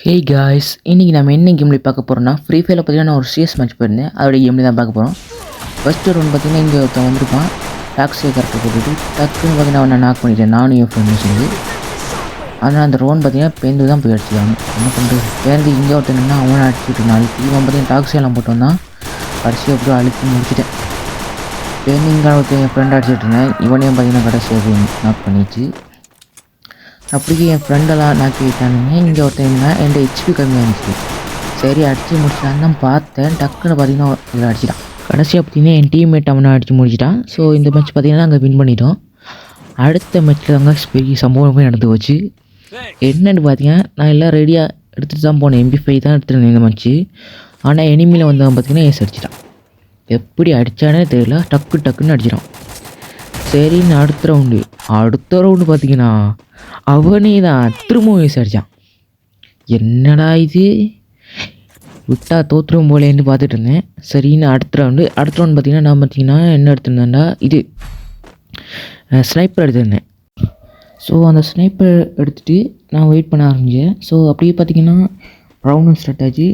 Hey guys, இன்றைக்கி நம்ம என்ன கேம்ல பார்க்க போகிறோம்னா, ஃப்ரீ ஃபயரில் பார்த்தீங்கன்னா நான் ஒரு சிஎஸ் மேட்ச் போயிருந்தேன். அதோட கேம்ல தான் பார்க்க போகிறோம். ஃபஸ்ட்டு ரவுண்ட் பார்த்தீங்கன்னா இங்கே ஒருத்தன் வந்திருப்பான். டாக்ஸியை கரெக்டாக போட்டுட்டு டக்குன்னு பார்த்தீங்கன்னா அவனை நாக் பண்ணிட்டேன். நானும் என் ஃப்ரெண்டு சொல்லி. ஆனால் அந்த ரவுண்ட் பார்த்தீங்கன்னா பேருந்து தான் போய் அடிச்சுக்காங்க. என்ன பண்ணுறது, பேருந்து இங்கே ஒருத்தனா அவனை அடிச்சுட்டு நாளைக்கு இவன் பார்த்தீங்கன்னா டாக்ஸியெல்லாம் போட்டு வந்தான். கடைசியாக அப்படியே அழுத்தி முடிச்சிட்டேன். பேருந்து இங்கே ஒருத்தன் என் ஃப்ரெண்ட் அடிச்சுட்டு இருந்தேன். இவனையும் பார்த்தீங்கன்னா கடைசியாக நாக் பண்ணிச்சு. அப்படியே என் ஃப்ரெண்டெல்லாம் நாக்கி விட்டானுங்க. இங்கே ஒருத்தன் இருந்தால் என்கிட்ட ஹெச்பி கம்மியாக இருந்துச்சு. சரி அடித்து முடிச்சிட்டான்னு தான் பார்த்தேன். டக்குன்னு பார்த்தீங்கன்னா இதில் அடிச்சிட்டான். கடைசியாக பார்த்தீங்கன்னா என் டீம்மேட் அவனை அடித்து முடிச்சிட்டான். ஸோ இந்த மேட்ச் பார்த்தீங்கன்னா நாங்கள் வின் பண்ணிட்டோம். அடுத்த மேட்ச்சில் தாங்க பெரிய சம்பவமே நடந்து போச்சு. என்னென்னு பார்த்தீங்கன்னா நான் எல்லாம் ரெடியாக எடுத்துகிட்டு தான் போனேன். MP5 தான் எடுத்துருந்தேன் இந்த மேட்ச்சு. ஆனால் எனிமியில் வந்தவன் பார்த்தீங்கன்னா ஏஸ் அடிச்சிட்டான். எப்படி அடித்தானே தெரியல, டக்குன்னு அடிச்சிடான். சரின்னு அடுத்த ரவுண்டு பார்த்தீங்கன்னா அவனே தான் திரும்பவும் ஏஸ் அடித்தான். என்னடா இது, விட்டா தோற்றுரும் போலேன்னு பார்த்துட்டு இருந்தேன். சரின்னு அடுத்த ரவுண்டு பார்த்தீங்கன்னா நான் பார்த்தீங்கன்னா என்ன எடுத்திருந்தேன்டா, இது ஸ்னைப்பர் எடுத்திருந்தேன். ஸோ அந்த ஸ்னைப்பர் எடுத்துகிட்டு நான் வெயிட் பண்ண ஆரம்பித்தேன். ஸோ அப்படியே பார்த்தீங்கன்னா ரவுண்டும் ஸ்டார்ட் ஆச்சு.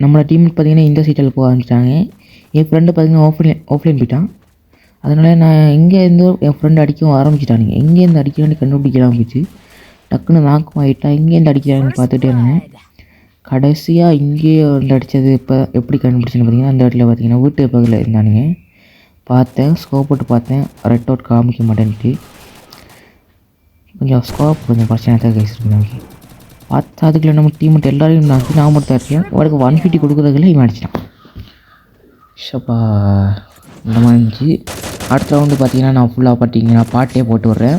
நம்மளோட டீம்மேட் பார்த்தீங்கன்னா இந்த சீட்டில் போக ஆரம்பிச்சிட்டாங்க. என் ஃப்ரெண்டு பார்த்தீங்கன்னா ஆஃப்லைன் போயிட்டான். அதனால் நான் இங்கேருந்து என் ஃப்ரெண்டு அடிக்கவும் ஆரம்பிச்சிட்டானுங்க. எங்கேருந்து அடிக்கிறான்னு கண்டுபிடிக்க ஆரம்பிச்சு டக்குன்னு நாக்கம் ஆகிட்டா. இங்கேருந்து அடிக்கிறான்னு பார்த்துட்டே இருந்தேன். கடைசியாக இங்கேயே வந்து அடித்தது இப்போ எப்படி கண்டுபிடிச்சுன்னு பார்த்தீங்கன்னா அந்த இடத்துல பார்த்தீங்கன்னா வீட்டு பக்கத்தில் இருந்தானுங்க. பார்த்தேன், ஸ்கோப் போட்டு பார்த்தேன், ரெட் அவுட் காமிக்க மாட்டேன்ட்டு. கொஞ்சம் ஸ்கோப் கொஞ்சம் பிரச்சனை தான் கேசிருந்தாங்க. பார்த்தா அதுக்குள்ள நம்ம டீம்மேட் எல்லாரையும் நான் மட்டும் தான் இருக்கேன். அவனுக்கு 150 கொடுக்குறதுக்குள்ள இவன் அடிச்சிட்டான். ஷப்பா இந்த மாதிரி இருந்துச்சு. அடுத்த ரவுண்டு பார்த்தீங்கன்னா நான் ஃபுல்லாக பார்த்தீங்கன்னா பாட்டே போட்டு விட்றேன்.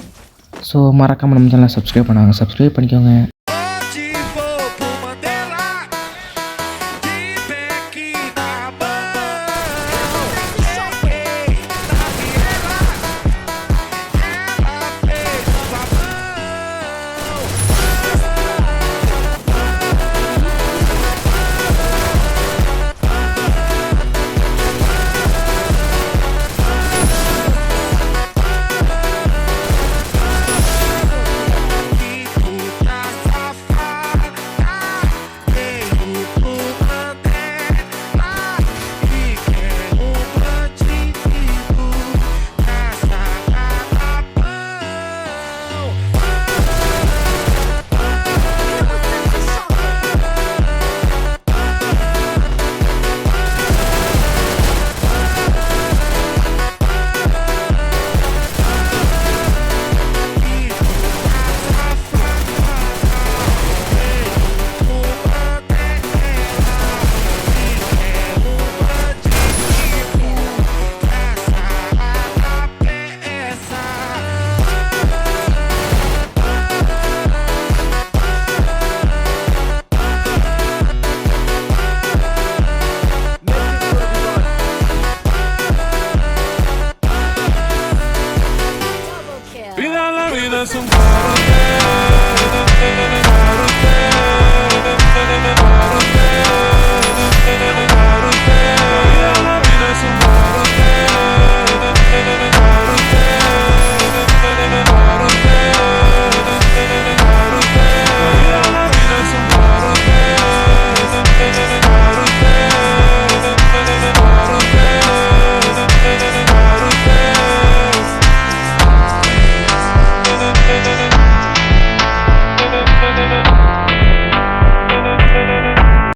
ஸோ மறக்காமல் நம்ம சேனலை சப்ஸ்கிரைப் பண்ணிக்கோங்க.